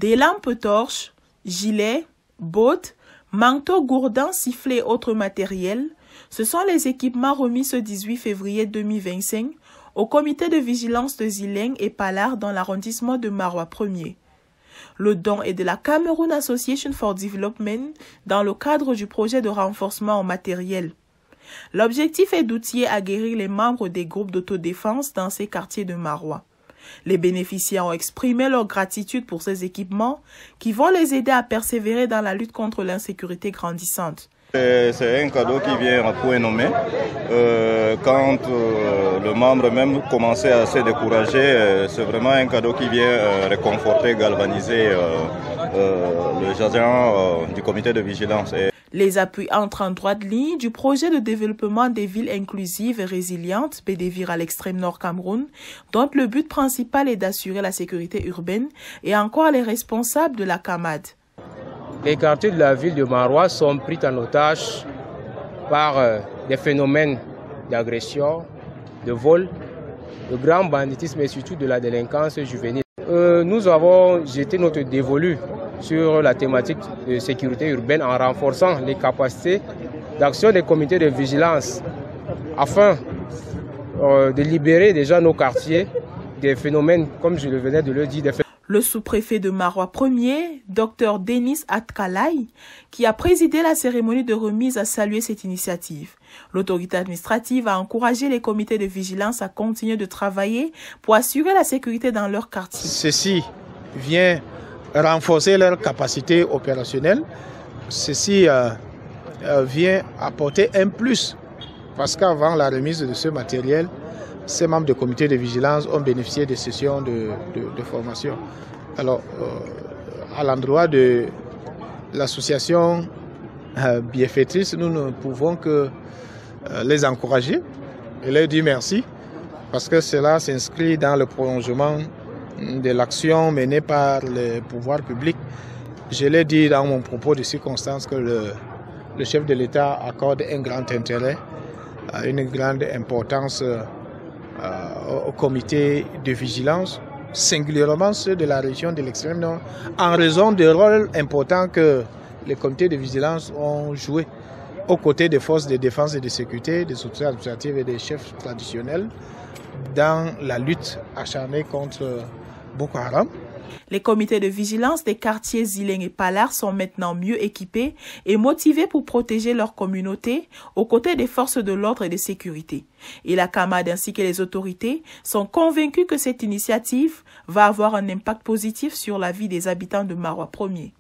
Des lampes torches, gilets, bottes, manteaux, gourdins, sifflets et autres matériels, ce sont les équipements remis ce 18 février 2025 au comité de vigilance de Zileng et Palar dans l'arrondissement de Maroua 1er. Le don est de la Cameroon Association for Development dans le cadre du projet de renforcement en matériel. L'objectif est d'outiller à guérir les membres des groupes d'autodéfense dans ces quartiers de Maroua. Les bénéficiaires ont exprimé leur gratitude pour ces équipements qui vont les aider à persévérer dans la lutte contre l'insécurité grandissante. C'est un cadeau qui vient à point nommé. Quand le membre même commençait à se décourager, c'est vraiment un cadeau qui vient réconforter, galvaniser le gérant du comité de vigilance. Les appuis entrent en droite ligne du projet de développement des villes inclusives et résilientes, Bédévir à l'extrême nord Cameroun, dont le but principal est d'assurer la sécurité urbaine et encore les responsables de la CAMAD. Les quartiers de la ville de Maroua sont pris en otage par des phénomènes d'agression, de vol, de grand banditisme et surtout de la délinquance juvénile. Nous avons jeté notre dévolu sur la thématique de sécurité urbaine en renforçant les capacités d'action des comités de vigilance afin de libérer déjà nos quartiers des phénomènes, comme je le venais de le dire. Le sous-préfet de Maroua 1er, Dr Denis Atkalay, qui a présidé la cérémonie de remise, a salué cette initiative. L'autorité administrative a encouragé les comités de vigilance à continuer de travailler pour assurer la sécurité dans leur quartier. Ceci vient renforcer leur capacité opérationnelle. Ceci vient apporter un plus parce qu'avant la remise de ce matériel, ces membres du comité de vigilance ont bénéficié de sessions de formation. Alors, à l'endroit de l'association bienfaitrice, nous ne pouvons que les encourager et leur dire merci parce que cela s'inscrit dans le prolongement de l'action menée par les pouvoirs publics. Je l'ai dit dans mon propos de circonstance que le chef de l'État accorde un grand intérêt, une grande importance au comité de vigilance, singulièrement ceux de la région de l'extrême nord, en raison du rôle important que les comités de vigilance ont joué aux côtés des forces de défense et de sécurité, des autorités administratives et des chefs traditionnels dans la lutte acharnée contre Boko Haram. Les comités de vigilance des quartiers Zileng et Palar sont maintenant mieux équipés et motivés pour protéger leur communauté aux côtés des forces de l'ordre et de sécurité. Et la CAMAD ainsi que les autorités sont convaincus que cette initiative va avoir un impact positif sur la vie des habitants de Maroua 1er.